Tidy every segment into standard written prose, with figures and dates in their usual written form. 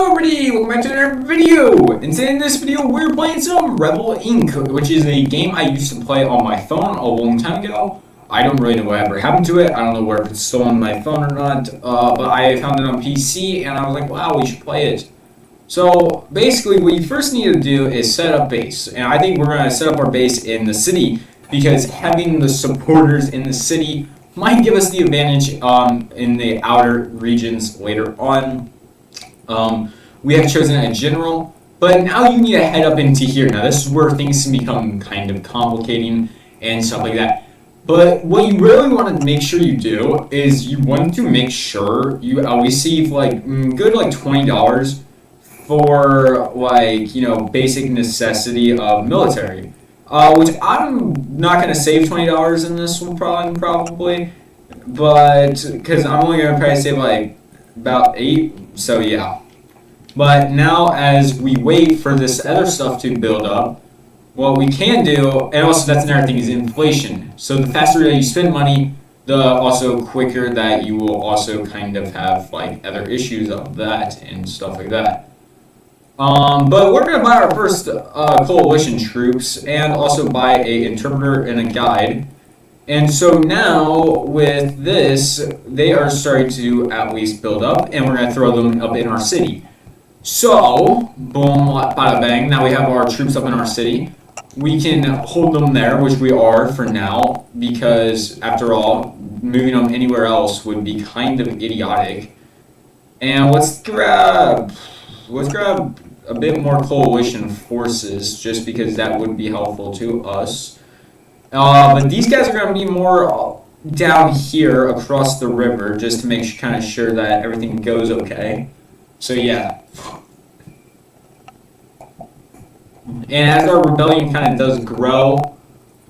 Hello everybody, welcome back to another video. And today in this video we're playing some Rebel Inc., which is a game I used to play on my phone a long time ago. I don't really know what ever happened to it. I don't know whether it's still on my phone or not, but I found it on PC and I was like, wow, we should play it. So basically what you first need to do is set up base. And I think we're going to set up our base in the city because having the supporters in the city might give us the advantage in the outer regions later on. We have chosen a general, but now you need to head up into here. Now this is where things can become kind of complicating and stuff like that. But what you really want to make sure you do is you want to make sure you receive like good like $20 for like, you know, basic necessity of military. Which I'm not going to save $20 in this one probably, but because I'm only going to probably save like about 8, so yeah. But now as we wait for this other stuff to build up, what we can do, and also that's another thing, is inflation. So the faster that you spend money, the also quicker that you will also kind of have like other issues of that and stuff like that. But we're going to buy our first coalition troops and also buy an interpreter and a guide. And so now with this, they are starting to at least build up, and we're going to throw them up in our city. So, boom, bada bang, now we have our troops up in our city. We can hold them there, which we are for now, because after all, moving them anywhere else would be kind of idiotic. And let's grab a bit more coalition forces, just because that would be helpful to us. But these guys are going to be more down here across the river, just to make kind of sure that everything goes okay. So yeah. And as our rebellion kind of does grow,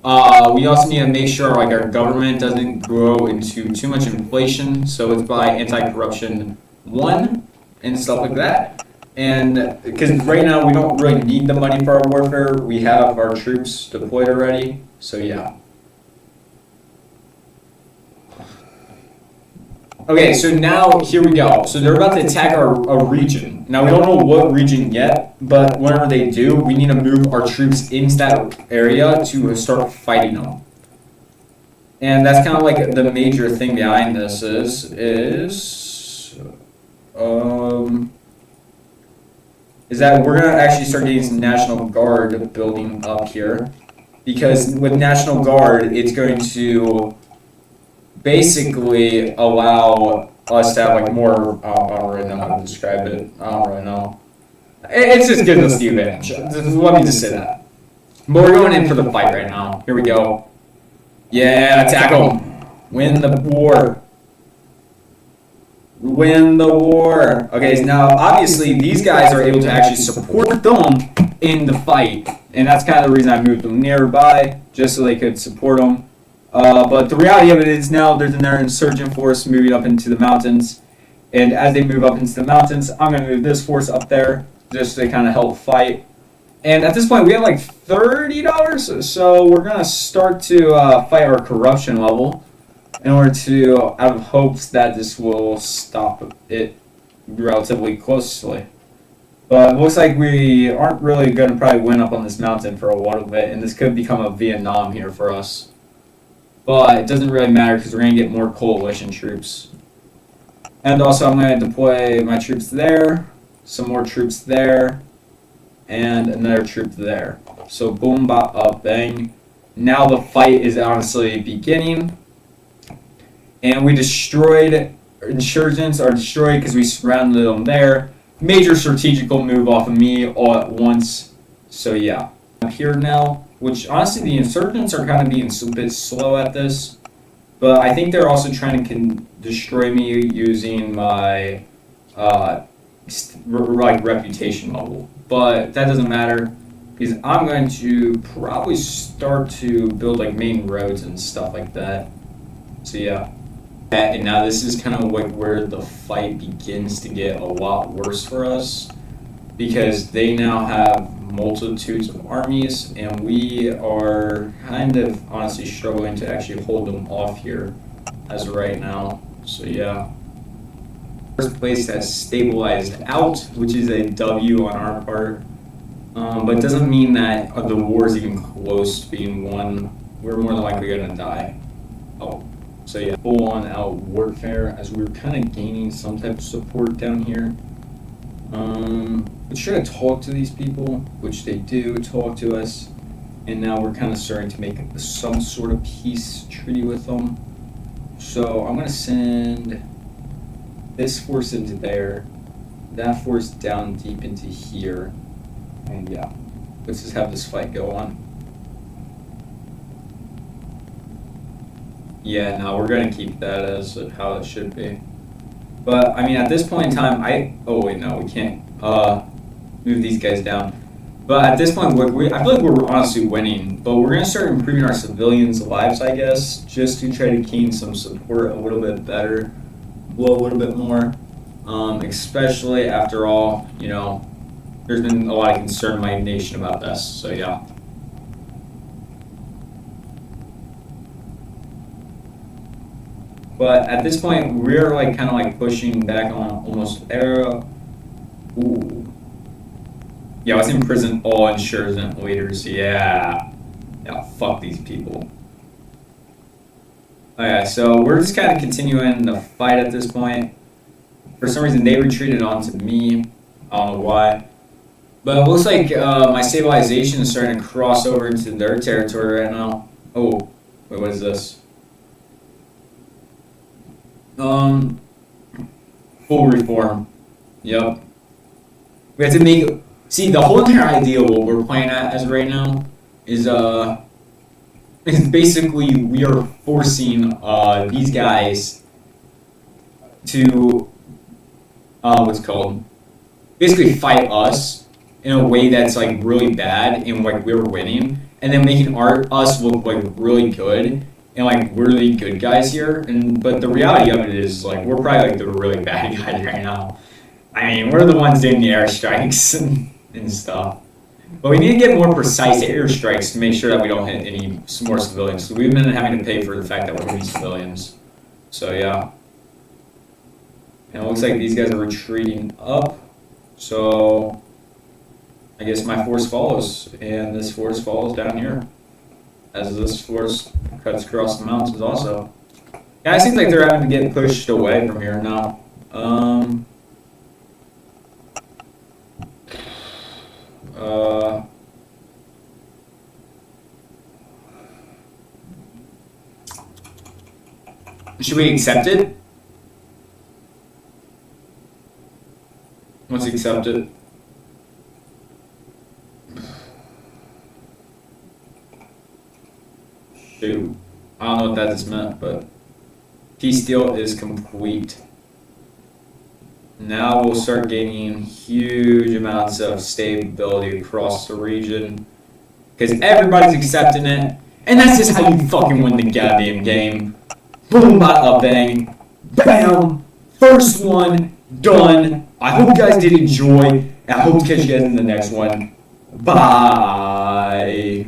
we also need to make sure like our government doesn't grow into too much inflation. So it's by anti-corruption 1 and stuff like that. And because right now we don't really need the money for our warfare, we have our troops deployed already. So yeah. Okay, so now here we go. So they're about to attack our region. Now we don't know what region yet, but whenever they do, we need to move our troops into that area to start fighting them. And that's kind of like the major thing behind this is that we're gonna actually start getting some National Guard building up here, because with National Guard, it's going to basically allow us to have like more, I don't really know how to describe it, I don't really know. It's just giving us the advantage. Let me just say that. But we're going in for the fight right now. Here we go. Yeah, attack them. Win the war. Win the war. Okay, so now obviously these guys are able to actually support them in the fight. And that's kind of the reason I moved them nearby, just so they could support them. But the reality of it is now there's another insurgent force moving up into the mountains. And as they move up into the mountains, I'm going to move this force up there just to kind of help fight. And at this point, we have like $30. So we're going to start to fight our corruption level in order to have hopes that this will stop it relatively closely. But it looks like we aren't really going to probably win up on this mountain for a little bit. And this could become a Vietnam here for us. But it doesn't really matter because we're going to get more coalition troops. And also I'm going to deploy my troops there, some more troops there, and another troop there. So boom, bop, bang. Now the fight is honestly beginning. And we destroyed, Insurgents are destroyed because we surrounded them there. Major strategical move off of me all at once. So yeah, I'm here now. Which, honestly, the Insurgents are kind of being a bit slow at this. But I think they're also trying to destroy me using my, reputation level. But that doesn't matter, because I'm going to probably start to build, like, main roads and stuff like that. So, yeah. And now this is kind of like where the fight begins to get a lot worse for us. Because they now have multitudes of armies, and we are kind of honestly struggling to actually hold them off here as of right now. So yeah. First place has stabilized out, which is a W on our part. But it doesn't mean that the war is even close to being won. We're more than likely gonna die. Oh, so yeah, full on out warfare as we're kind of gaining some type of support down here. We should have talked to these people, which they do talk to us. And now we're kind of starting to make some sort of peace treaty with them. So I'm gonna send this force into there, that force down deep into here, and yeah, let's just have this fight go on. Yeah, no, we're gonna keep that as how it should be. But I mean, at this point in time, oh wait, no, we can't move these guys down. But at this point, I feel like we're honestly winning. But we're gonna start improving our civilians' lives, I guess, just to try to gain some support a little bit better. Blow a little bit more, especially after all, you know, there's been a lot of concern in my nation about this, so yeah. But at this point, we're like kind of like pushing back on almost era. Ooh. Yeah, let's imprison all insurgent leaders, yeah. Yeah, fuck these people. Okay, so we're just kind of continuing the fight at this point. For some reason, they retreated onto me. I don't know why. But it looks like my stabilization is starting to cross over into their territory right now. Oh, wait, what is this? Full reform. Yep. We have to make... See, the whole entire idea of what we're playing at as right now is basically we are forcing these guys to what's it called, basically fight us in a way that's like really bad and like we're winning, and then making us look like really good and like we're the good guys here. And but the reality of it is like we're probably like the really bad guys right now. I mean, we're the ones doing the airstrikes and stuff. But we need to get more precise airstrikes to make sure that we don't hit any more civilians. So we've been having to pay for the fact that we're hitting civilians. So yeah. And it looks like these guys are retreating up. So I guess my force follows. And this force follows down here. As this force cuts across the mountains also. Yeah, it seems like they're having to get pushed away from here now. Should we accept it? Let's accept it. Shoot. I don't know what that just meant, but peace deal is complete. Now we'll start gaining huge amounts of stability across the region because everybody's accepting it, and that's just how you fucking win the goddamn game. Boom, bada bang, bam, first one done. I hope you guys did enjoy. I hope to catch you guys in the next one. Bye.